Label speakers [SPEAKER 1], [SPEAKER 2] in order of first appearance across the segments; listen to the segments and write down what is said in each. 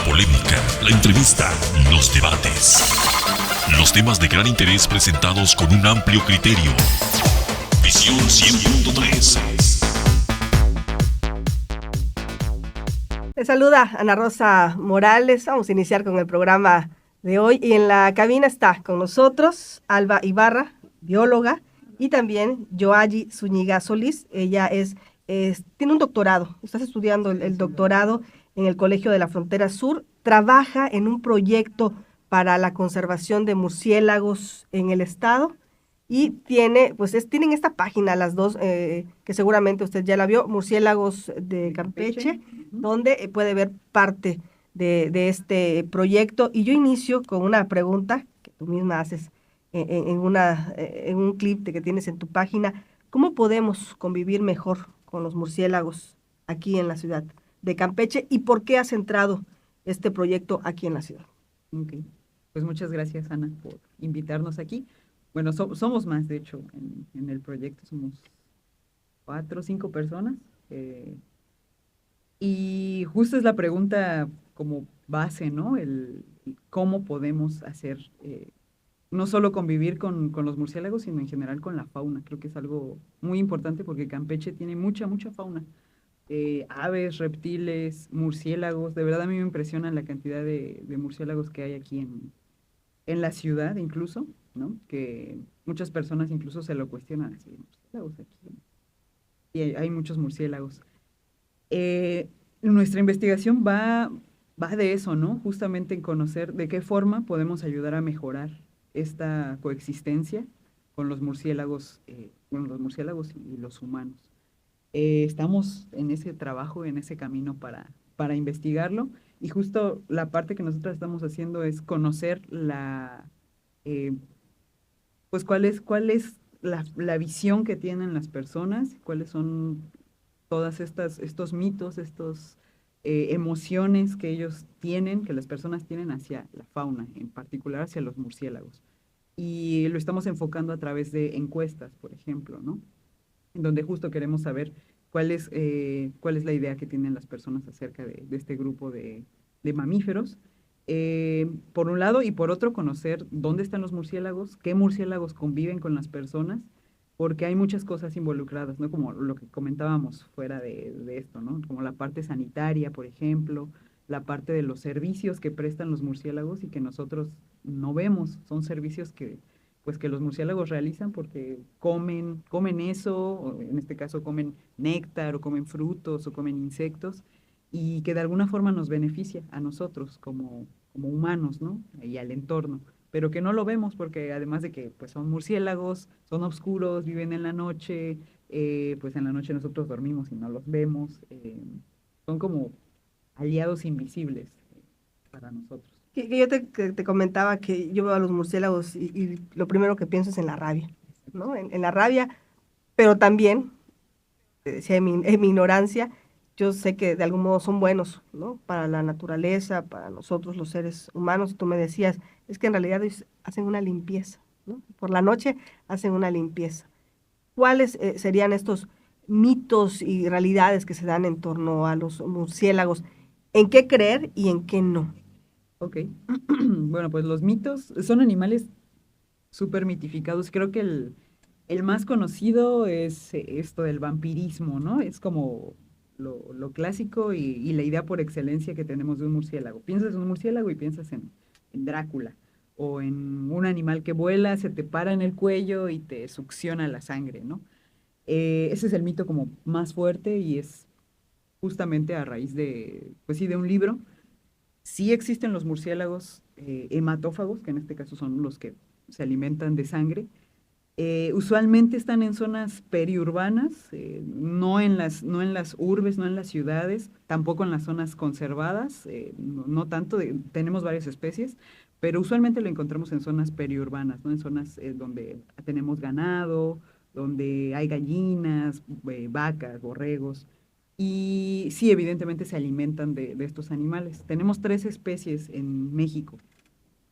[SPEAKER 1] polémica, la entrevista, los debates. Los temas de gran interés presentados con un amplio criterio. Visión 100.3.
[SPEAKER 2] Les saluda Ana Rosa Morales. Vamos a iniciar con el programa de hoy. Y en la cabina está con nosotros Alba Ibarra, bióloga, y también Yoayi Zúñiga Solís. Ella tiene un doctorado, está estudiando el doctorado en el Colegio de la Frontera Sur. Trabaja en un proyecto para la conservación de murciélagos en el estado. Y tienen esta página, las dos, que seguramente usted ya la vio, Murciélagos de Campeche, donde puede ver parte de este proyecto. Y yo inicio con una pregunta que tú misma haces en un clip que tienes en tu página. ¿Cómo podemos convivir mejor con los murciélagos aquí en la ciudad de Campeche? ¿Y por qué has centrado este proyecto aquí en la ciudad?
[SPEAKER 3] Ok, pues muchas gracias, Ana, por invitarnos aquí. Bueno, somos más, de hecho, en el proyecto somos 4 o 5 personas. Y justo es la pregunta como base, ¿no? El cómo podemos hacer, no solo convivir con los murciélagos, sino en general con la fauna. Creo que es algo muy importante porque Campeche tiene mucha fauna. Aves, reptiles, murciélagos. De verdad a mí me impresiona la cantidad de murciélagos que hay aquí en la ciudad incluso, ¿no? Que muchas personas incluso se lo cuestionan, así, murciélagos aquí. Y hay muchos murciélagos. Nuestra investigación va de eso, ¿no? Justamente en conocer de qué forma podemos ayudar a mejorar esta coexistencia con los murciélagos y los humanos. Estamos en ese trabajo, en ese camino para investigarlo. Y justo la parte que nosotros estamos haciendo es conocer pues cuál es la visión que tienen las personas, cuáles son todas estos mitos, emociones que ellos tienen, que las personas tienen hacia la fauna, en particular hacia los murciélagos. Y lo estamos enfocando a través de encuestas, por ejemplo, ¿no? En donde justo queremos saber cuál es la idea que tienen las personas acerca de este grupo de mamíferos, por un lado, y por otro, conocer dónde están los murciélagos, qué murciélagos conviven con las personas, porque hay muchas cosas involucradas, ¿no? Como lo que comentábamos fuera de esto, ¿no? Como la parte sanitaria, por ejemplo, la parte de los servicios que prestan los murciélagos y que nosotros no vemos. Son servicios que los murciélagos realizan porque comen eso, o en este caso comen néctar, o comen frutos, o comen insectos, y que de alguna forma nos beneficia a nosotros como humanos, ¿no? Y al entorno, pero que no lo vemos porque además de que pues son murciélagos, son oscuros, viven en la noche, pues en la noche nosotros dormimos y no los vemos, son como aliados invisibles para nosotros.
[SPEAKER 2] Que yo te comentaba que yo veo a los murciélagos y lo primero que pienso es en la rabia, ¿no? En la rabia, pero también, te decía en mi ignorancia, yo sé que de algún modo son buenos, ¿no? Para la naturaleza, para nosotros los seres humanos. Y tú me decías, es que en realidad ellos hacen una limpieza, ¿no? Por la noche hacen una limpieza. ¿Cuáles serían estos mitos y realidades que se dan en torno a los murciélagos? ¿En qué creer y en qué no?
[SPEAKER 3] Ok, bueno, pues los mitos son animales súper mitificados. Creo que el más conocido es esto del vampirismo, ¿no? Es como lo clásico y la idea por excelencia que tenemos de un murciélago. Piensas en un murciélago y piensas en Drácula, o en un animal que vuela, se te para en el cuello y te succiona la sangre, ¿no? Ese es el mito como más fuerte y es justamente a raíz pues sí, de un libro. Sí existen los murciélagos hematófagos, que en este caso son los que se alimentan de sangre. Usualmente están en zonas periurbanas, no en las urbes, no en las ciudades, tampoco en las zonas conservadas, no tanto, tenemos varias especies, pero usualmente lo encontramos en zonas periurbanas, ¿no? En zonas donde tenemos ganado, donde hay gallinas, vacas, borregos. Y sí, evidentemente se alimentan de estos animales. Tenemos 3 especies en México,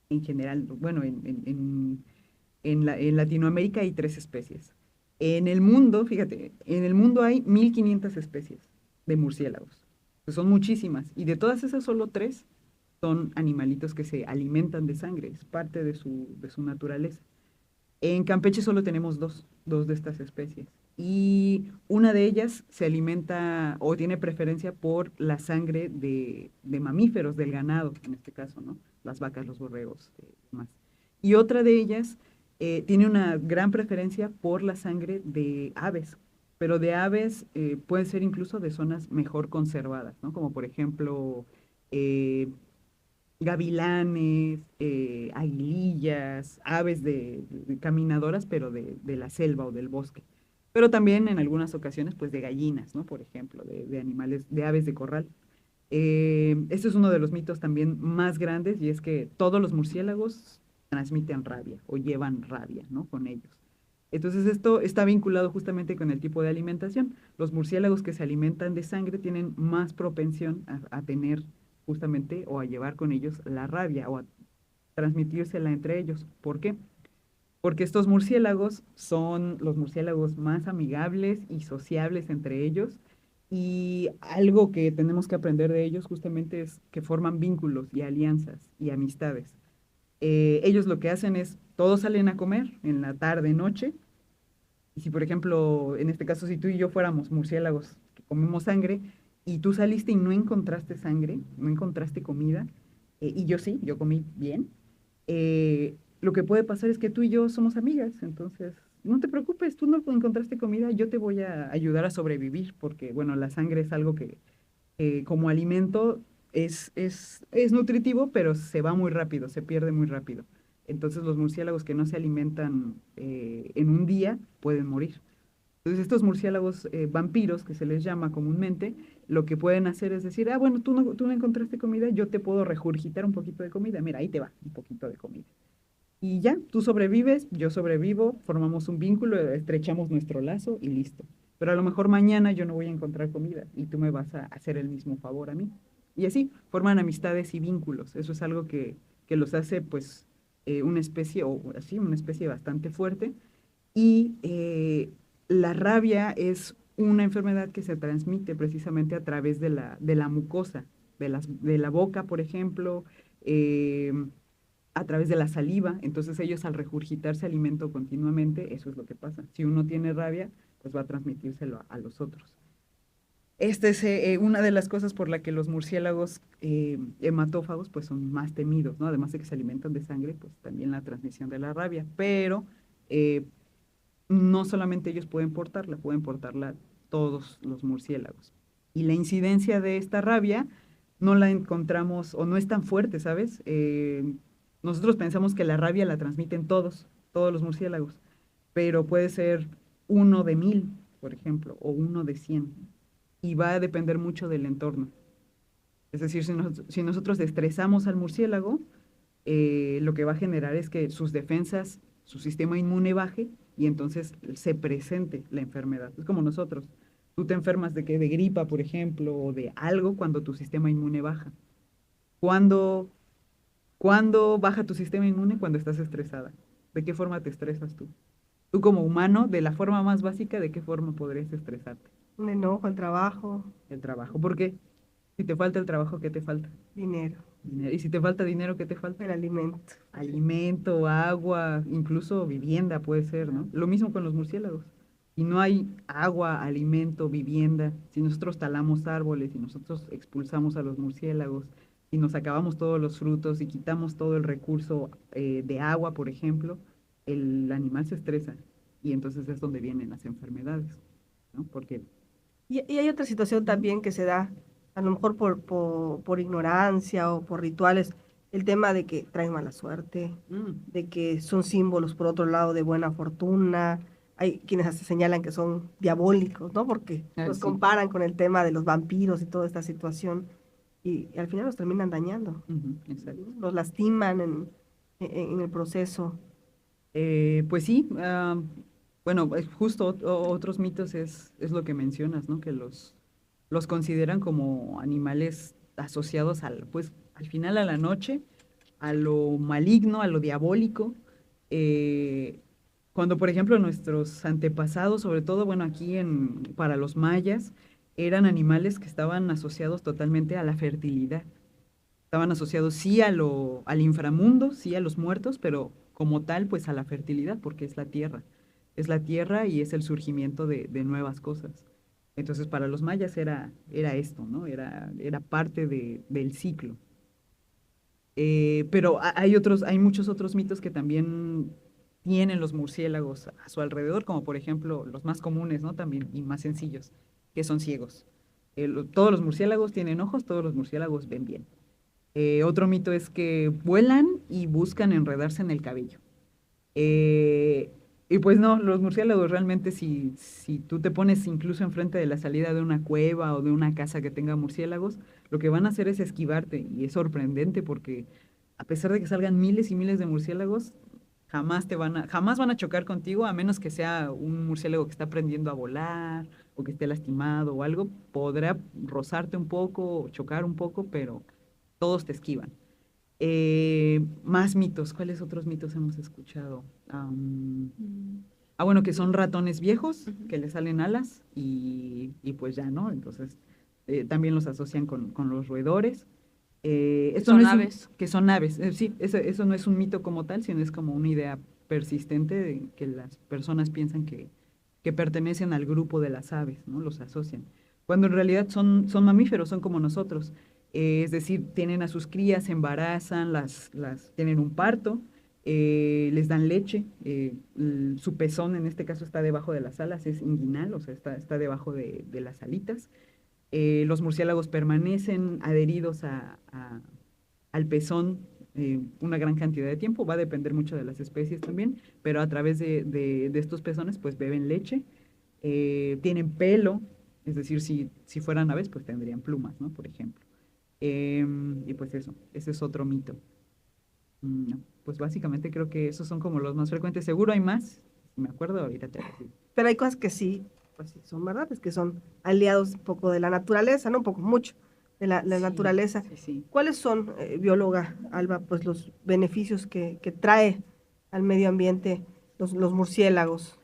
[SPEAKER 3] en general, bueno, en Latinoamérica hay 3 especies. En el mundo, fíjate, en el mundo hay 1,500 especies de murciélagos. Pues son muchísimas. Y de todas esas, solo 3 son animalitos que se alimentan de sangre, es parte de su naturaleza. En Campeche solo tenemos dos de estas especies. Y una de ellas se alimenta o tiene preferencia por la sangre de mamíferos, del ganado, en este caso, ¿no? Las vacas, los borregos, demás. Y otra de ellas tiene una gran preferencia por la sangre de aves, pero de aves puede ser incluso de zonas mejor conservadas, ¿no? Como por ejemplo eh, gavilanes, aguilillas, aves de caminadoras, pero de la selva o del bosque. Pero también en algunas ocasiones, pues de gallinas, ¿no? Por ejemplo, de animales, de aves de corral. Este es uno de los mitos también más grandes y es que todos los murciélagos transmiten rabia o llevan rabia, ¿no? Con ellos. Entonces esto está vinculado justamente con el tipo de alimentación. Los murciélagos que se alimentan de sangre tienen más propensión a tener justamente o a llevar con ellos la rabia o a transmitírsela entre ellos. ¿Por qué? Porque estos murciélagos son los murciélagos más amigables y sociables entre ellos y algo que tenemos que aprender de ellos justamente es que forman vínculos y alianzas y amistades. Ellos lo que hacen es, todos salen a comer en la tarde, noche, y si por ejemplo, en este caso, si tú y yo fuéramos murciélagos que comemos sangre, y tú saliste y no encontraste sangre, no encontraste comida, y yo sí, yo comí bien, lo que puede pasar es que tú y yo somos amigas, entonces no te preocupes, tú no encontraste comida, yo te voy a ayudar a sobrevivir, porque bueno, la sangre es algo que como alimento es nutritivo, pero se va muy rápido, se pierde muy rápido. Entonces los murciélagos que no se alimentan en un día pueden morir. Entonces estos murciélagos vampiros, que se les llama comúnmente, lo que pueden hacer es decir, ah, bueno, tú no encontraste comida, yo te puedo regurgitar un poquito de comida, mira, ahí te va, un poquito de comida. Y ya, tú sobrevives, yo sobrevivo, formamos un vínculo, estrechamos nuestro lazo y listo. Pero a lo mejor mañana yo no voy a encontrar comida y tú me vas a hacer el mismo favor a mí. Y así forman amistades y vínculos. Eso es algo que los hace, pues, una especie, o así, una especie bastante fuerte. Y la rabia es una enfermedad que se transmite precisamente a través de la mucosa, de la boca, por ejemplo, a través de la saliva. Entonces ellos al regurgitarse alimento continuamente, eso es lo que pasa. Si uno tiene rabia, pues va a transmitírselo a los otros. Esta es una de las cosas por la que los murciélagos hematófagos pues son más temidos, ¿no? Además de que se alimentan de sangre, pues también la transmisión de la rabia. Pero no solamente ellos pueden portarla todos los murciélagos. Y la incidencia de esta rabia no la encontramos, o no es tan fuerte, ¿sabes? Nosotros pensamos que la rabia la transmiten todos los murciélagos, pero puede ser 1 de 1000, por ejemplo, o 1 de 100, y va a depender mucho del entorno. Es decir, si nosotros estresamos al murciélago, lo que va a generar es que sus defensas, su sistema inmune baje, y entonces se presente la enfermedad. Es como nosotros. Tú te enfermas de gripa, por ejemplo, o de algo cuando tu sistema inmune baja. ¿Cuándo baja tu sistema inmune? Cuando estás estresada. ¿De qué forma te estresas tú? Tú como humano, de la forma más básica, ¿de qué forma podrías estresarte?
[SPEAKER 2] Un enojo, el trabajo,
[SPEAKER 3] El trabajo. ¿Por qué? Si te falta el trabajo, ¿qué te falta?
[SPEAKER 2] dinero,
[SPEAKER 3] Dinero. Y si te falta dinero, ¿qué te falta?
[SPEAKER 2] el alimento.
[SPEAKER 3] Alimento, agua, incluso vivienda puede ser, ¿no? Lo mismo con los murciélagos. Si no hay agua, alimento, vivienda, si nosotros talamos árboles, si nosotros expulsamos a los murciélagos, si nos acabamos todos los frutos y quitamos todo el recurso de agua, por ejemplo, el animal se estresa y entonces es donde vienen las enfermedades, ¿no? Porque
[SPEAKER 2] Y hay otra situación también que se da, a lo mejor por ignorancia o por rituales, el tema de que traen mala suerte, de que son símbolos, por otro lado, de buena fortuna. Hay quienes hasta señalan que son diabólicos, ¿no? Porque los
[SPEAKER 3] sí.
[SPEAKER 2] comparan con el tema de los vampiros y toda esta situación, y al final los terminan dañando,
[SPEAKER 3] Exacto.
[SPEAKER 2] los lastiman en el proceso.
[SPEAKER 3] Pues sí, bueno, justo otros mitos es lo que mencionas, ¿no? Que los consideran como animales asociados pues, al final a la noche, a lo maligno, a lo diabólico. Cuando, por ejemplo, nuestros antepasados, sobre todo, bueno, para los mayas, eran animales que estaban asociados totalmente a la fertilidad. estaban asociados sí al inframundo, sí a los muertos, pero como tal, pues a la fertilidad, porque es la tierra. Es la tierra y es el surgimiento de nuevas cosas. Entonces, para los mayas era esto, ¿no? Era parte del ciclo. Pero hay muchos otros mitos que también tienen los murciélagos a su alrededor, como por ejemplo los más comunes, ¿no? También, y más sencillos, que son ciegos. Todos los murciélagos tienen ojos, todos los murciélagos ven bien. Otro mito es que vuelan y buscan enredarse en el cabello. Eh, y pues no, los murciélagos realmente si tú te pones incluso enfrente de la salida de una cueva o de una casa que tenga murciélagos, lo que van a hacer es esquivarte y es sorprendente porque a pesar de que salgan miles y miles de murciélagos, jamás van a chocar contigo a menos que sea un murciélago que está aprendiendo a volar o que esté lastimado o algo, podrá rozarte un poco o chocar un poco, pero todos te esquivan. Más mitos. ¿Cuáles otros mitos hemos escuchado? Bueno, que son ratones viejos, que les salen alas y pues ya, ¿no? Entonces, también los asocian con los roedores. Esto
[SPEAKER 4] Son
[SPEAKER 3] no es
[SPEAKER 4] aves.
[SPEAKER 3] que son aves. Sí, eso no es un mito como tal, sino es como una idea persistente de que las personas piensan que pertenecen al grupo de las aves, ¿no? Los asocian. Cuando en realidad son mamíferos, son como nosotros. Es decir, tienen a sus crías, se embarazan, tienen un parto, les dan leche, su pezón en este caso está debajo de las alas, es inguinal, o sea, está debajo de las alitas. Los murciélagos permanecen adheridos al pezón una gran cantidad de tiempo, va a depender mucho de las especies también, pero a través de estos pezones pues beben leche, tienen pelo, es decir, si fueran aves pues tendrían plumas, ¿no? Por ejemplo. Y pues eso, ese es otro mito. Pues básicamente creo que esos son como los más frecuentes. Seguro hay más, si me acuerdo ahorita te digo.
[SPEAKER 2] Pero hay cosas que sí, pues sí son verdades, que son aliados un poco de la naturaleza, ¿no? Un poco mucho de la
[SPEAKER 3] Sí,
[SPEAKER 2] naturaleza.
[SPEAKER 3] sí.
[SPEAKER 2] ¿Cuáles son, bióloga Alba, pues los beneficios que trae al medio ambiente los murciélagos?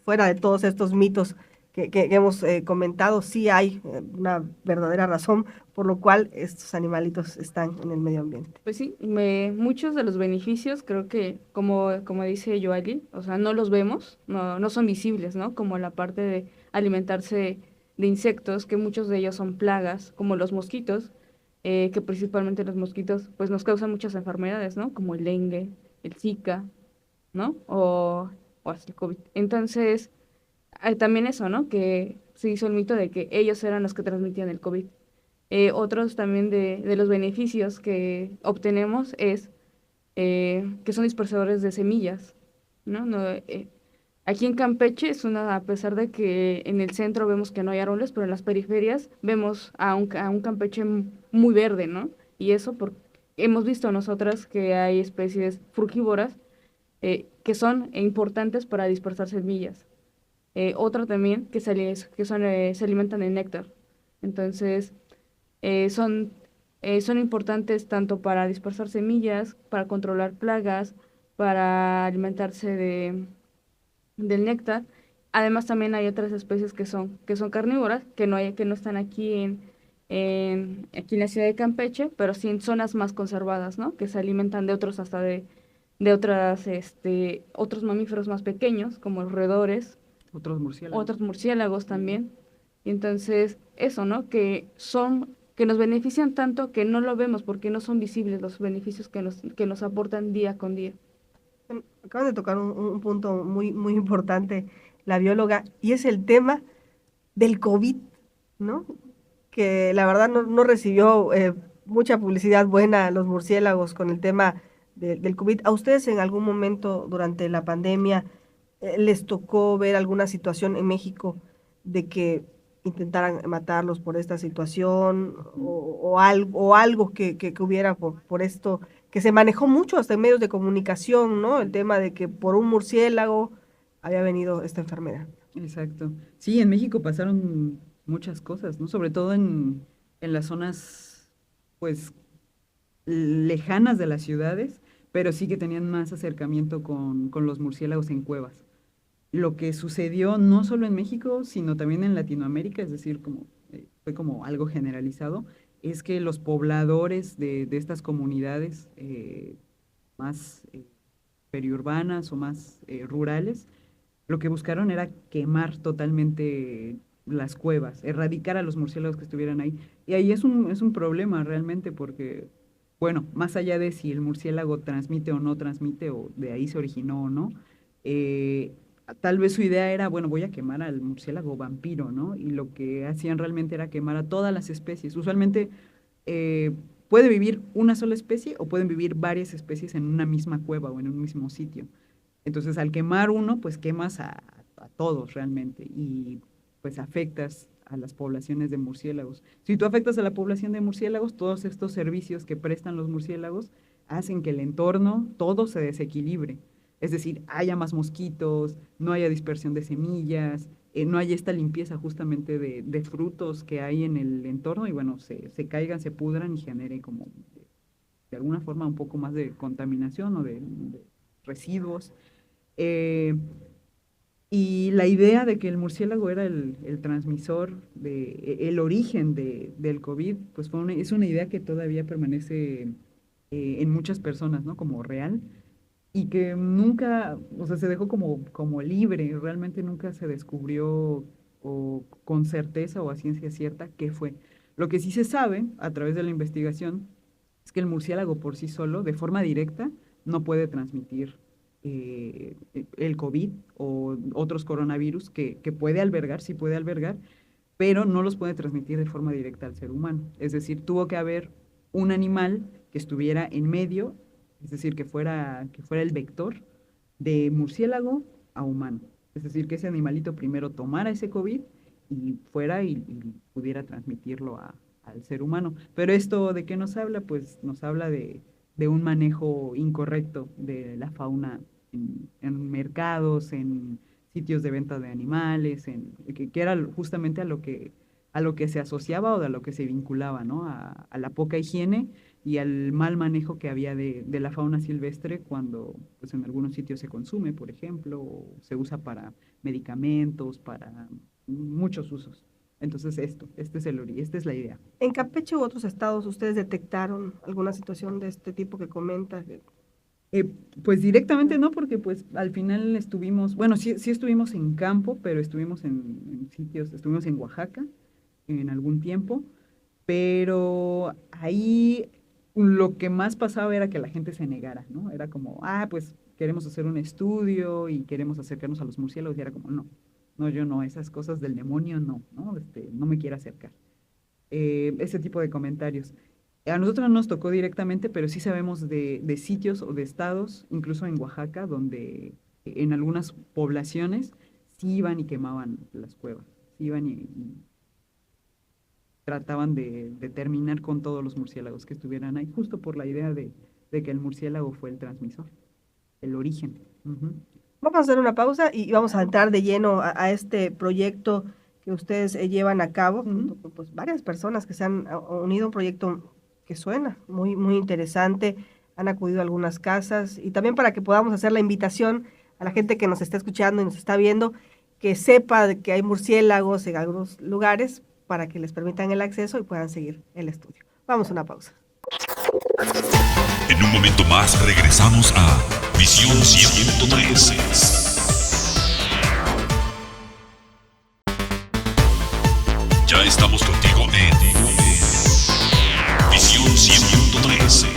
[SPEAKER 2] Fuera de todos estos mitos que hemos comentado, sí hay una verdadera razón por lo cual estos animalitos están en el medio ambiente.
[SPEAKER 4] Pues sí, muchos de los beneficios creo que, como dice Yoali, o sea, no los vemos, no son visibles, ¿no? Como la parte de alimentarse de insectos, que muchos de ellos son plagas, como los mosquitos, que principalmente los mosquitos, pues nos causan muchas enfermedades, ¿no? Como el dengue, el Zika, ¿no? O hasta el COVID. Entonces, hay también eso, ¿no? Que se hizo el mito de que ellos eran los que transmitían el COVID. Otros también de los beneficios que obtenemos es que son dispersadores de semillas, ¿no? Aquí en Campeche a pesar de que en el centro vemos que no hay árboles, pero en las periferias vemos a un Campeche muy verde, ¿no? Y eso porque hemos visto nosotras que hay especies frugívoras que son importantes para dispersar semillas. Otro también se alimentan de néctar. Entonces, son importantes tanto para dispersar semillas, para controlar plagas, para alimentarse del néctar. Además, también hay otras especies que son carnívoras, que no están aquí en la ciudad de Campeche, pero sí en zonas más conservadas, ¿no? Que se alimentan de otros, hasta otros mamíferos más pequeños, como los roedores, otros murciélagos también. Y entonces, eso, ¿no? Que nos benefician tanto que no lo vemos porque no son visibles los beneficios que nos aportan día con día.
[SPEAKER 2] Acaban de tocar un punto muy, muy importante, la bióloga, y es el tema del COVID, ¿no? Que la verdad no recibió mucha publicidad buena los murciélagos con el tema del COVID. ¿A ustedes en algún momento durante la pandemia les tocó ver alguna situación en México de que intentaran matarlos por esta situación o algo que hubiera por esto, que se manejó mucho hasta en medios de comunicación, ¿no? El tema de que por un murciélago había venido esta enfermedad.
[SPEAKER 3] Exacto. Sí, en México pasaron muchas cosas, ¿no? Sobre todo en las zonas, pues, lejanas de las ciudades, pero sí que tenían más acercamiento con los murciélagos en cuevas. Lo que sucedió no solo en México, sino también en Latinoamérica, es decir, fue como algo generalizado, es que los pobladores de estas comunidades más periurbanas o más rurales, lo que buscaron era quemar totalmente las cuevas, erradicar a los murciélagos que estuvieran ahí. Y ahí es un problema realmente porque, bueno, más allá de si el murciélago transmite o no transmite, o de ahí se originó o no, tal vez su idea era, bueno, voy a quemar al murciélago vampiro, ¿no? Y lo que hacían realmente era quemar a todas las especies. Usualmente puede vivir una sola especie o pueden vivir varias especies en una misma cueva o en un mismo sitio. Entonces, al quemar uno, pues quemas a todos realmente y pues afectas a las poblaciones de murciélagos. Si tú afectas a la población de murciélagos, todos estos servicios que prestan los murciélagos hacen que el entorno todo se desequilibre. Es decir, haya más mosquitos, no haya dispersión de semillas, no haya esta limpieza justamente de frutos que hay en el entorno y bueno, se caigan, se pudran y genere como de alguna forma un poco más de contaminación o de residuos. Y la idea de que el murciélago era el transmisor, el origen del COVID, pues es una idea que todavía permanece en muchas personas, ¿no? Como real, y que nunca, o sea, se dejó como libre, realmente nunca se descubrió o con certeza o a ciencia cierta qué fue. Lo que sí se sabe a través de la investigación es que el murciélago por sí solo, de forma directa, no puede transmitir el COVID o otros coronavirus que puede albergar, sí puede albergar, pero no los puede transmitir de forma directa al ser humano. Es decir, tuvo que haber un animal que estuviera en medio, es decir, que fuera el vector de murciélago a humano. Es decir, que ese animalito primero tomara ese COVID y fuera y pudiera transmitirlo al ser humano. Pero esto ¿de qué nos habla? Pues nos habla de un manejo incorrecto de la fauna en mercados, en sitios de venta de animales, que era justamente a lo que se asociaba o a lo que se vinculaba, ¿no? A la poca higiene y al mal manejo que había de la fauna silvestre cuando pues, en algunos sitios se consume, por ejemplo, o se usa para medicamentos, para muchos usos. Entonces esta es la idea.
[SPEAKER 2] ¿En Campeche u otros estados ustedes detectaron alguna situación de este tipo que comentas?
[SPEAKER 3] Pues directamente no, porque pues al final estuvimos, bueno, sí estuvimos en campo, pero estuvimos en sitios, estuvimos en Oaxaca en algún tiempo, pero ahí lo que más pasaba era que la gente se negara, ¿no? Era como, pues queremos hacer un estudio y queremos acercarnos a los murciélagos, y era como, no, yo no, esas cosas del demonio no, no me quiero acercar. Ese tipo de comentarios. A nosotros no nos tocó directamente, pero sí sabemos de sitios o de estados, incluso en Oaxaca, donde en algunas poblaciones sí iban y quemaban las cuevas, sí iban y trataban de terminar con todos los murciélagos que estuvieran ahí, justo por la idea de que el murciélago fue el transmisor, el origen. Uh-huh.
[SPEAKER 2] Vamos a hacer una pausa y vamos a entrar de lleno a este proyecto que ustedes llevan a cabo, junto con pues, varias personas que se han unido a un proyecto que suena muy, muy interesante, han acudido a algunas casas y también para que podamos hacer la invitación a la gente que nos está escuchando y nos está viendo, que sepa de que hay murciélagos en algunos lugares para que les permitan el acceso y puedan seguir el estudio. Vamos a una pausa.
[SPEAKER 1] En un momento más regresamos a Visión 100.3. Ya estamos contigo en Visión 100.3.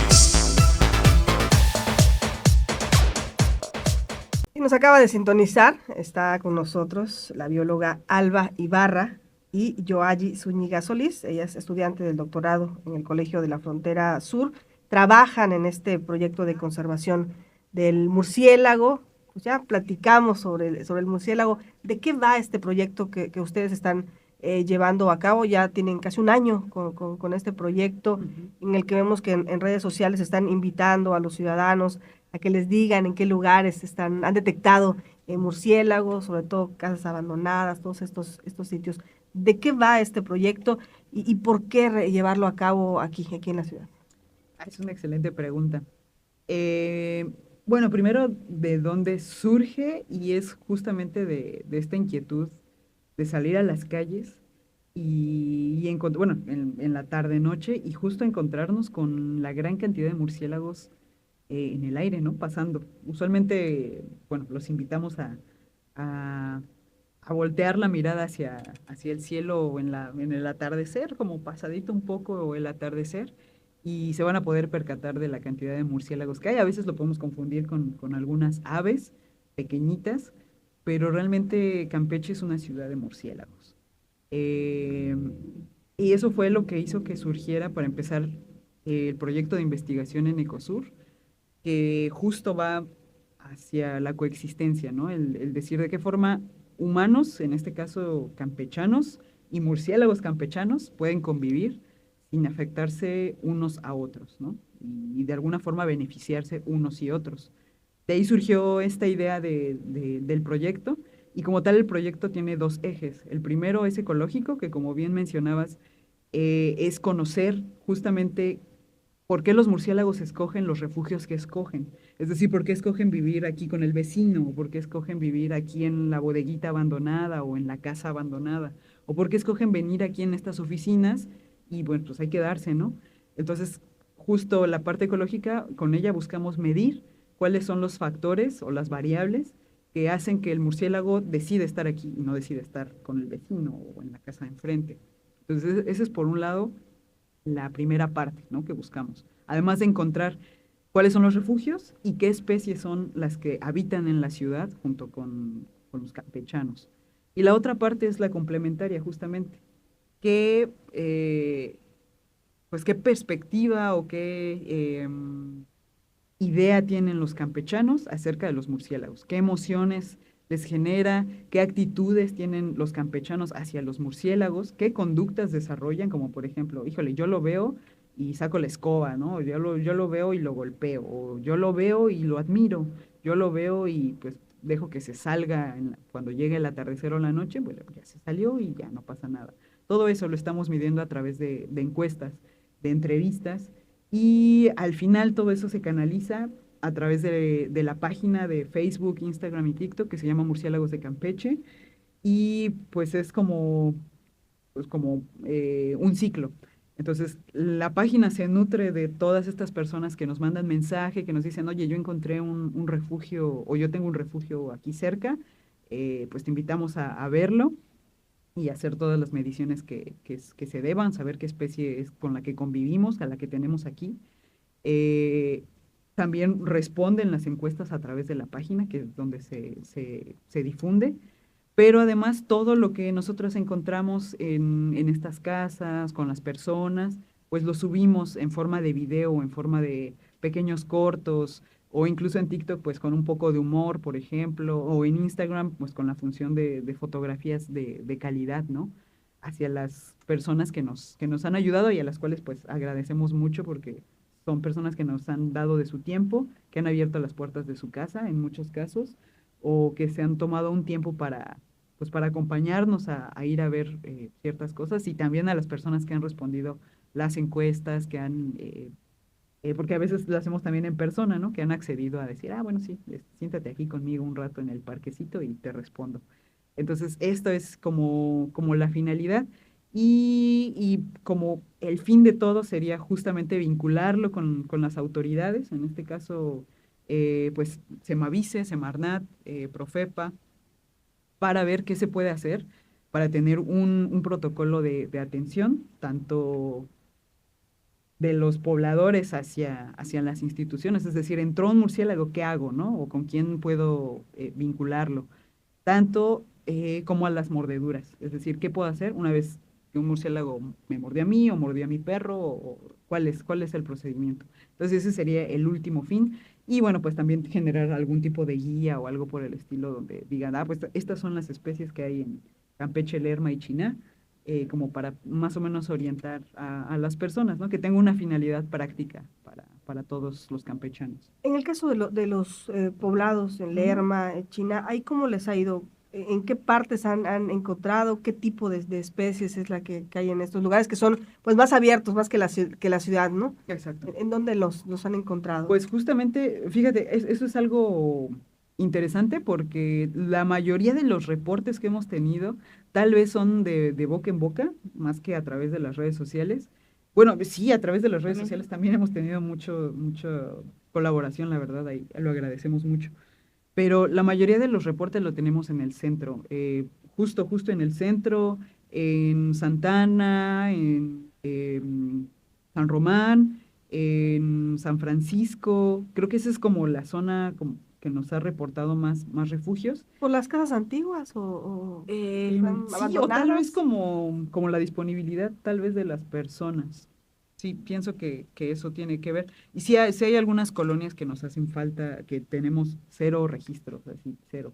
[SPEAKER 2] Y nos acaba de sintonizar, está con nosotros la bióloga Alba Ibarra y Yoayi Zúñiga Solís. Ella es estudiante del doctorado en el Colegio de la Frontera Sur. Trabajan en este proyecto de conservación del murciélago. Pues ya platicamos sobre el murciélago. ¿De qué va este proyecto que ustedes están llevando a cabo? Ya tienen casi un año con este proyecto, en el que vemos que en redes sociales están invitando a los ciudadanos a que les digan en qué lugares han detectado murciélagos, sobre todo casas abandonadas, todos estos sitios. ¿De qué va este proyecto y por qué llevarlo a cabo aquí en la ciudad?
[SPEAKER 3] Es una excelente pregunta. Bueno, primero, ¿de dónde surge? Y es justamente de esta inquietud de salir a las calles bueno, en la tarde-noche, y justo encontrarnos con la gran cantidad de murciélagos en el aire, ¿no? Pasando. Usualmente, bueno, los invitamos a, a voltear la mirada hacia el cielo o en el atardecer, como pasadito un poco el atardecer, y se van a poder percatar de la cantidad de murciélagos que hay. A veces lo podemos confundir con algunas aves pequeñitas, pero realmente Campeche es una ciudad de murciélagos. Eh, y eso fue lo que hizo que surgiera para empezar el proyecto de investigación en Ecosur, que justo va hacia la coexistencia, ¿no? El decir de qué forma humanos, en este caso campechanos, y murciélagos campechanos pueden convivir sin afectarse unos a otros, ¿no? Y de alguna forma beneficiarse unos y otros. De ahí surgió esta idea del proyecto, y como tal el proyecto tiene dos ejes. El primero es ecológico, que como bien mencionabas, es conocer justamente por qué los murciélagos escogen los refugios que escogen. Es decir, por qué escogen vivir aquí con el vecino, o por qué escogen vivir aquí en la bodeguita abandonada o en la casa abandonada, o por qué escogen venir aquí en estas oficinas y bueno, pues hay que darse, ¿no? Entonces, justo la parte ecológica, con ella buscamos medir cuáles son los factores o las variables que hacen que el murciélago decida estar aquí y no decida estar con el vecino o en la casa de enfrente. Entonces, ese es por un lado la primera parte, ¿no?, que buscamos. Además de encontrar cuáles son los refugios y qué especies son las que habitan en la ciudad junto con los campechanos. Y la otra parte es la complementaria, justamente. ¿Qué, pues, qué perspectiva o qué idea tienen los campechanos acerca de los murciélagos? ¿Qué emociones les genera? ¿Qué actitudes tienen los campechanos hacia los murciélagos? ¿Qué conductas desarrollan? Como por ejemplo, híjole, yo lo veo y saco la escoba, ¿no? Yo lo veo y lo golpeo, o yo lo veo y lo admiro, yo lo veo y pues dejo que se salga cuando llegue el atardecer o la noche, bueno, ya se salió y ya no pasa nada. Todo eso lo estamos midiendo a través de encuestas, de entrevistas, y al final todo eso se canaliza a través de la página de Facebook, Instagram y TikTok, que se llama Murciélagos de Campeche, y pues es como un ciclo. Entonces, la página se nutre de todas estas personas que nos mandan mensaje, que nos dicen, oye, yo encontré un refugio, o yo tengo un refugio aquí cerca, pues te invitamos a verlo y hacer todas las mediciones que se deban, saber qué especie es con la que convivimos, a la que tenemos aquí. También responden las encuestas a través de la página, que es donde se difunde, pero además todo lo que nosotros encontramos en estas casas, con las personas, pues lo subimos en forma de video, en forma de pequeños cortos, o incluso en TikTok, pues con un poco de humor, por ejemplo, o en Instagram, pues con la función de fotografías de calidad, ¿no? Hacia las personas que nos han ayudado y a las cuales pues agradecemos mucho porque son personas que nos han dado de su tiempo, que han abierto las puertas de su casa en muchos casos, o que se han tomado un tiempo pues para acompañarnos a ir a ver ciertas cosas, y también a las personas que han respondido las encuestas, que han, porque a veces lo hacemos también en persona, ¿no? Que han accedido a decir, bueno, sí, siéntate aquí conmigo un rato en el parquecito y te respondo. Entonces, esto es como la finalidad. Y como el fin de todo sería justamente vincularlo con las autoridades, en este caso, pues Semavice, Semarnat, Profepa, para ver qué se puede hacer para tener un protocolo de atención, tanto de los pobladores hacia las instituciones. Es decir, entró un murciélago, ¿qué hago, no? O con quién puedo vincularlo. Tanto como a las mordeduras. Es decir, ¿qué puedo hacer una vez que un murciélago me mordió a mí o mordió a mi perro? O ¿cuál es el procedimiento? Entonces ese sería el último fin. Y bueno, pues también generar algún tipo de guía o algo por el estilo donde digan, pues estas son las especies que hay en Campeche, Lerma y Chiná, como para más o menos orientar a las personas, ¿no? Que tenga una finalidad práctica para todos los campechanos.
[SPEAKER 2] En el caso de los poblados en Lerma, China, ¿ahí cómo les ha ido? ¿En qué partes han encontrado? ¿Qué tipo de especies es la que hay en estos lugares que son pues más abiertos, más que la ciudad, ¿no?
[SPEAKER 3] Exacto.
[SPEAKER 2] ¿En dónde los han encontrado?
[SPEAKER 3] Pues justamente, fíjate, eso es algo interesante porque la mayoría de los reportes que hemos tenido tal vez son de boca en boca, más que a través de las redes sociales. Bueno, sí, a través de las redes
[SPEAKER 4] También.
[SPEAKER 3] sociales también hemos tenido mucha colaboración, la verdad, ahí lo agradecemos mucho. Pero la mayoría de los reportes lo tenemos en el centro, justo en el centro, en Santana, en San Román, en San Francisco. Creo que esa es como la zona que nos ha reportado más refugios.
[SPEAKER 2] ¿Por las casas antiguas o están
[SPEAKER 3] Sí, o tal vez
[SPEAKER 2] abandonadas?
[SPEAKER 3] como la disponibilidad tal vez de las personas. Sí, pienso que eso tiene que ver. Y sí hay algunas colonias que nos hacen falta, que tenemos cero registros, así, cero.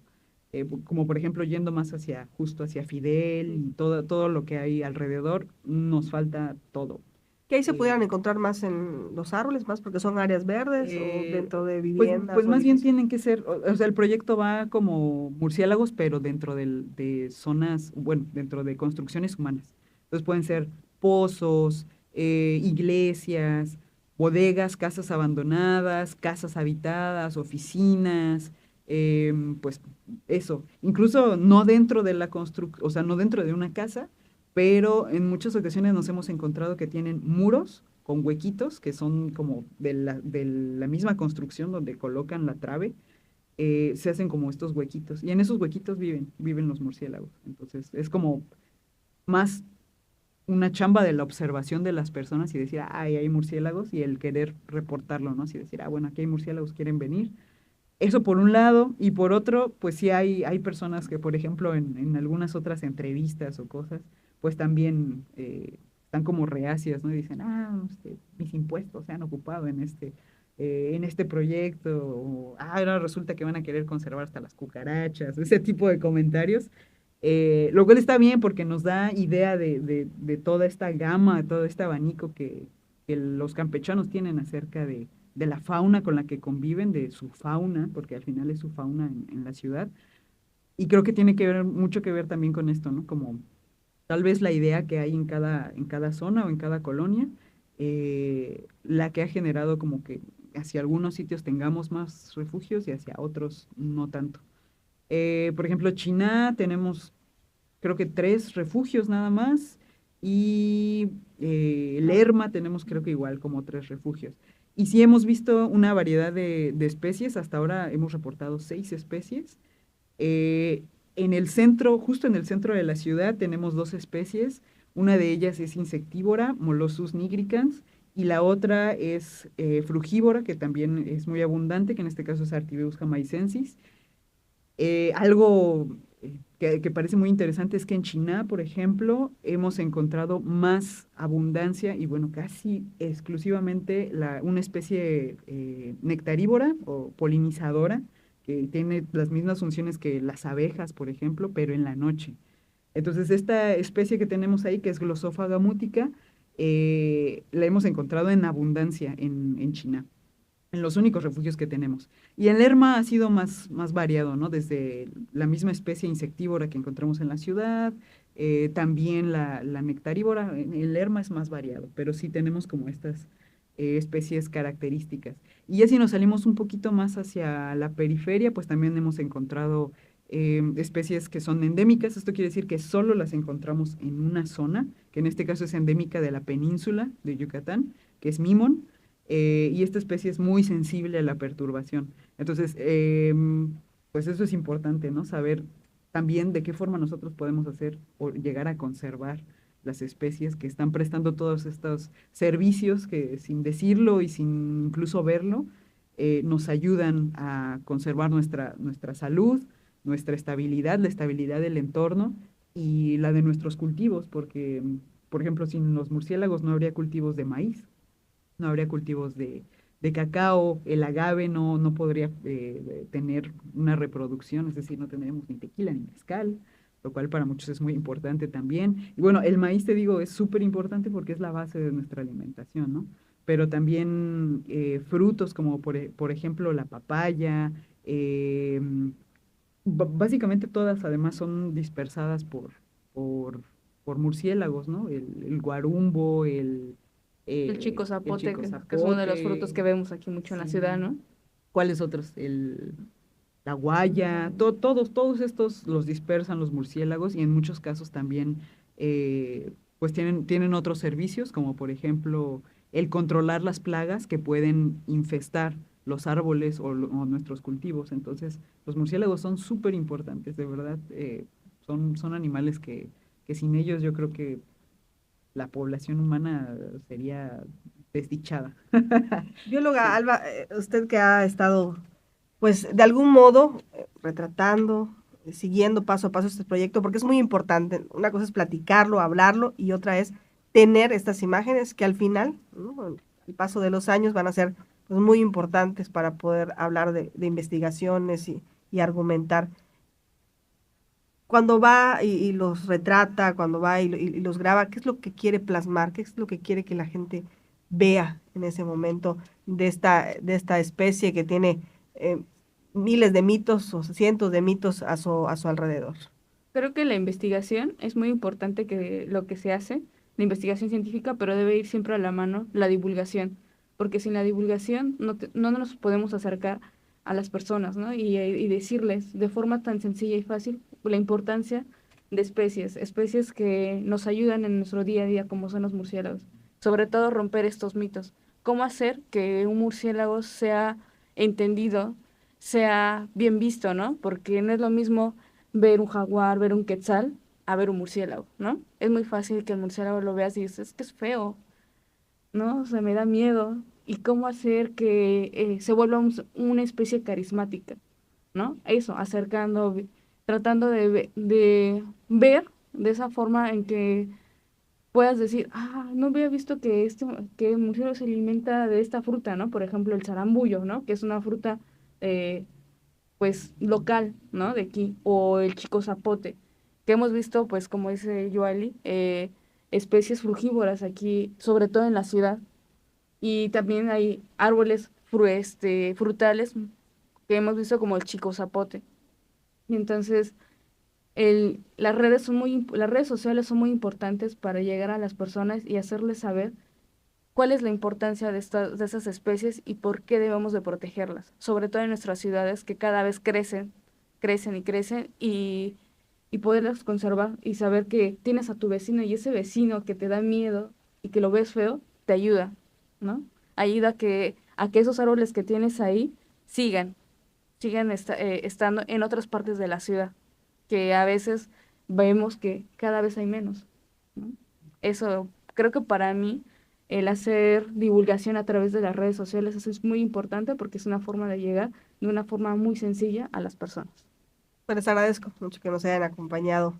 [SPEAKER 3] Como por ejemplo yendo más justo hacia Fidel y todo lo que hay alrededor, nos falta todo.
[SPEAKER 2] Que ahí se
[SPEAKER 3] Eh,
[SPEAKER 2] pudieran encontrar más en los árboles, más porque son áreas verdes o
[SPEAKER 3] eh,
[SPEAKER 2] dentro de
[SPEAKER 3] pues,
[SPEAKER 2] viviendas
[SPEAKER 3] pues
[SPEAKER 2] o
[SPEAKER 3] más bien
[SPEAKER 2] edificios.
[SPEAKER 3] tienen que ser, o sea, el proyecto va como murciélagos, pero dentro de zonas, bueno, dentro de construcciones humanas. Entonces pueden ser pozos, iglesias, bodegas, casas abandonadas, casas habitadas, oficinas, pues eso. Incluso no dentro de la o sea, no dentro de una casa, pero en muchas ocasiones nos hemos encontrado que tienen muros con huequitos que son como de la misma construcción donde colocan la trave, se hacen como estos huequitos y en esos huequitos viven los murciélagos. Entonces es como más una chamba de la observación de las personas y decir, ay, hay murciélagos y el querer reportarlo, ¿no? Así decir, bueno, aquí hay murciélagos, quieren venir. Eso por un lado, y por otro, pues sí hay personas que, por ejemplo, en algunas otras entrevistas o cosas, pues también están como reacias, ¿no? Y dicen, mis impuestos se han ocupado en este proyecto, o ahora resulta que van a querer conservar hasta las cucarachas, ese tipo de comentarios. Lo cual está bien porque nos da idea de toda esta gama, de todo este abanico que los campechanos tienen acerca de la fauna con la que conviven, de su fauna, porque al final es su fauna en la ciudad. Y creo que tiene mucho que ver también con esto, ¿no? Como tal vez la idea que hay en cada zona o en cada colonia, la que ha generado como que hacia algunos sitios tengamos más refugios y hacia otros no tanto. Por ejemplo, Chiná tenemos creo que 3 refugios nada más, y Lerma tenemos creo que igual como 3 refugios. Y sí hemos visto una variedad de especies, hasta ahora hemos reportado 6 especies. Eh, en el centro, justo en el centro de la ciudad, tenemos 2 especies. Una de ellas es insectívora, Molossus nigricans, y la otra es frugívora, que también es muy abundante, que en este caso es Artibeus jamaicensis. Algo que parece muy interesante es que en China, por ejemplo, hemos encontrado más abundancia y bueno, casi exclusivamente una especie nectarívora o polinizadora que tiene las mismas funciones que las abejas, por ejemplo, pero en la noche. Entonces, esta especie que tenemos ahí, que es Glossophaga mutica, la hemos encontrado en abundancia en China, en los únicos refugios que tenemos. Y el Lerma ha sido más variado, ¿no? Desde la misma especie insectívora que encontramos en la ciudad, también la nectarívora. El Lerma es más variado, pero sí tenemos como estas especies características. Y ya si nos salimos un poquito más hacia la periferia, pues también hemos encontrado especies que son endémicas. Esto quiere decir que solo las encontramos en una zona, que en este caso es endémica de la península de Yucatán, que es Mimón. Y esta especie es muy sensible a la perturbación. Entonces, pues eso es importante, ¿no? Saber también de qué forma nosotros podemos hacer o llegar a conservar las especies que están prestando todos estos servicios que sin decirlo y sin incluso verlo, nos ayudan a conservar nuestra salud, nuestra estabilidad, la estabilidad del entorno y la de nuestros cultivos, porque, por ejemplo, sin los murciélagos no habría cultivos de maíz, no habría cultivos de cacao, el agave no podría tener una reproducción, es decir, no tendríamos ni tequila ni mezcal, lo cual para muchos es muy importante también. Y bueno, el maíz, te digo, es súper importante porque es la base de nuestra alimentación, ¿no? Pero también frutos como por ejemplo la papaya, básicamente todas además son dispersadas por, por murciélagos, ¿no? El guarumbo,
[SPEAKER 4] El chico
[SPEAKER 3] el
[SPEAKER 4] zapote,
[SPEAKER 3] chico
[SPEAKER 4] que es uno de los frutos
[SPEAKER 3] zapote,
[SPEAKER 4] que vemos aquí mucho en la ciudad,
[SPEAKER 3] sí.
[SPEAKER 4] ¿no?
[SPEAKER 3] ¿Cuáles otros? la guaya, todos estos los dispersan los murciélagos y en muchos casos también pues tienen otros servicios, como por ejemplo el controlar las plagas que pueden infestar los árboles o nuestros cultivos. Entonces, los murciélagos son súper importantes, de verdad. Son animales que sin ellos yo creo que la población humana sería desdichada.
[SPEAKER 2] Bióloga
[SPEAKER 3] Sí.
[SPEAKER 2] Alba, usted que ha estado, pues, de algún modo retratando, siguiendo paso a paso este proyecto, porque es muy importante. Una cosa es platicarlo, hablarlo, y otra es tener estas imágenes que al final, ¿no? Con el paso de los años van a ser pues, muy importantes para poder hablar de investigaciones y argumentar. Cuando va y los retrata, cuando va y los graba, ¿qué es lo que quiere plasmar? ¿Qué es lo que quiere que la gente vea en ese momento de esta especie que tiene eh, miles de mitos o cientos de mitos a su alrededor?
[SPEAKER 4] Creo que la investigación es muy importante que lo que se hace, la investigación científica, pero debe ir siempre a la mano la divulgación, porque sin la divulgación no nos podemos acercar a las personas, ¿no? Y decirles de forma tan sencilla y fácil la importancia de especies que nos ayudan en nuestro día a día, como son los murciélagos. Sobre todo romper estos mitos. ¿Cómo hacer que un murciélago sea entendido, sea bien visto, ¿no? Porque no es lo mismo ver un jaguar, ver un quetzal, a ver un murciélago, ¿no? Es muy fácil que el murciélago lo veas y dices, es que es feo, ¿no? O sea, me da miedo. ¿Y cómo hacer que se vuelva una especie carismática, ¿no? Eso, tratando de ver de esa forma en que puedas decir, ah, no había visto que el murciélago se alimenta de esta fruta, ¿no? Por ejemplo, el zarambullo, ¿no? Que es una fruta eh, pues local, ¿no? De aquí, o el chico zapote, que hemos visto, pues como dice Yoali, especies frugívoras aquí, sobre todo en la ciudad, y también hay árboles frutales que hemos visto como el chico zapote. Y entonces, las redes sociales son muy importantes para llegar a las personas y hacerles saber cuál es la importancia de esas especies y por qué debemos de protegerlas, sobre todo en nuestras ciudades que cada vez crecen y crecen y poderlas conservar y saber que tienes a tu vecino y ese vecino que te da miedo y que lo ves feo, te ayuda, ¿no? Ayuda a que esos árboles que tienes ahí sigan, estando en otras partes de la ciudad, que a veces vemos que cada vez hay menos, ¿no? Eso creo que para mí el hacer divulgación a través de las redes sociales, eso es muy importante porque es una forma de llegar de una forma muy sencilla a las personas.
[SPEAKER 2] Pues les agradezco mucho que nos hayan acompañado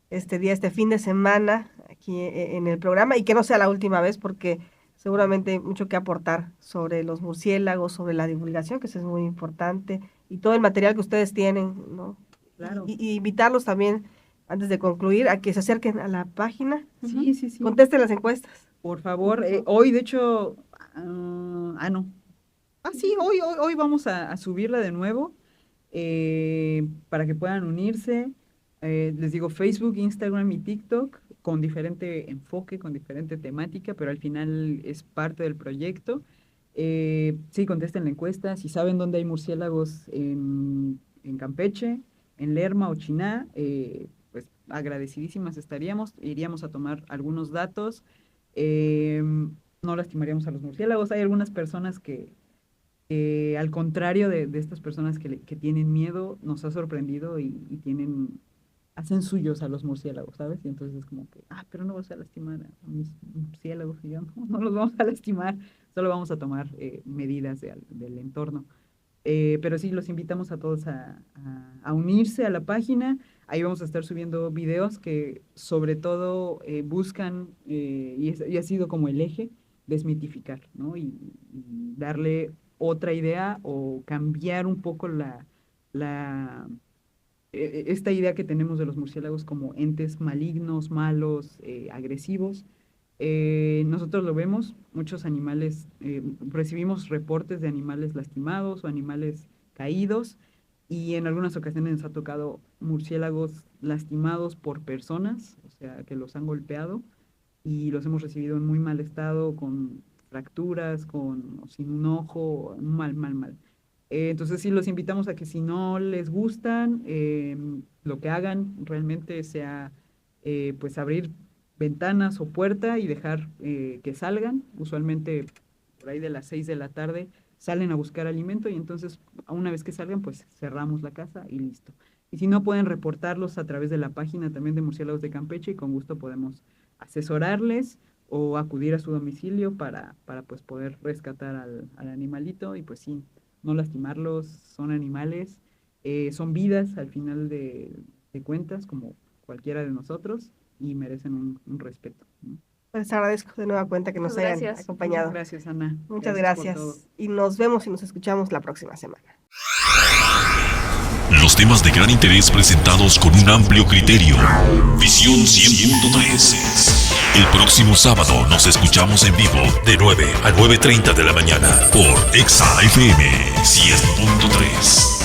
[SPEAKER 2] este día, este fin de semana aquí en el programa y que no sea la última vez porque seguramente hay mucho que aportar sobre los murciélagos, sobre la divulgación, que eso es muy importante, y todo el material que ustedes tienen, ¿no?
[SPEAKER 3] Claro.
[SPEAKER 2] Y invitarlos también, antes de concluir, a que se acerquen a la página,
[SPEAKER 3] Sí, sí, sí.
[SPEAKER 2] contesten las encuestas.
[SPEAKER 3] Por favor, hoy de hecho, no. Ah, sí, hoy vamos a subirla de nuevo para que puedan unirse. Les digo, Facebook, Instagram y TikTok con diferente enfoque, con diferente temática, pero al final es parte del proyecto. Sí, contesten la encuesta. Si saben dónde hay murciélagos en Campeche, en Lerma o Chiná, pues agradecidísimas estaríamos. Iríamos a tomar algunos datos. No lastimaríamos a los murciélagos. Hay algunas personas que al contrario de estas personas que tienen miedo, nos ha sorprendido hacen suyos a los murciélagos, ¿sabes? Y entonces es como que, pero no vas a lastimar a mis murciélagos, y yo, no los vamos a lastimar, solo vamos a tomar medidas del entorno. Pero sí, los invitamos a todos a unirse a la página. Ahí vamos a estar subiendo videos que sobre todo buscan, y ha sido como el eje, desmitificar, ¿no? Y darle otra idea o cambiar un poco esta idea que tenemos de los murciélagos como entes malignos, malos, agresivos. Nosotros lo vemos, muchos animales, recibimos reportes de animales lastimados o animales caídos y en algunas ocasiones nos ha tocado murciélagos lastimados por personas, o sea, que los han golpeado y los hemos recibido en muy mal estado, con fracturas, o sin un ojo, mal, mal, mal. Entonces sí los invitamos a que si no les gustan, lo que hagan realmente sea pues abrir ventanas o puerta y dejar que salgan. Usualmente por ahí de las 6 de la tarde salen a buscar alimento y entonces una vez que salgan pues cerramos la casa y listo. Y si no, pueden reportarlos a través de la página también de Murciélagos de Campeche y con gusto podemos asesorarles o acudir a su domicilio para pues poder rescatar al animalito y pues sí, no lastimarlos, son animales, son vidas al final de cuentas como cualquiera de nosotros y merecen un respeto, ¿no?
[SPEAKER 2] Les agradezco de nueva cuenta que nos
[SPEAKER 4] Muchas
[SPEAKER 2] hayan
[SPEAKER 4] gracias.
[SPEAKER 2] acompañado.
[SPEAKER 3] Gracias, Ana.
[SPEAKER 2] Muchas
[SPEAKER 3] por
[SPEAKER 2] gracias.
[SPEAKER 3] todo.
[SPEAKER 2] Y nos vemos y nos escuchamos la próxima semana.
[SPEAKER 1] Los temas de gran interés presentados con un amplio criterio. Visión 100.3. El próximo sábado nos escuchamos en vivo de 9 a 9:30 de la mañana por Exa FM 100.3.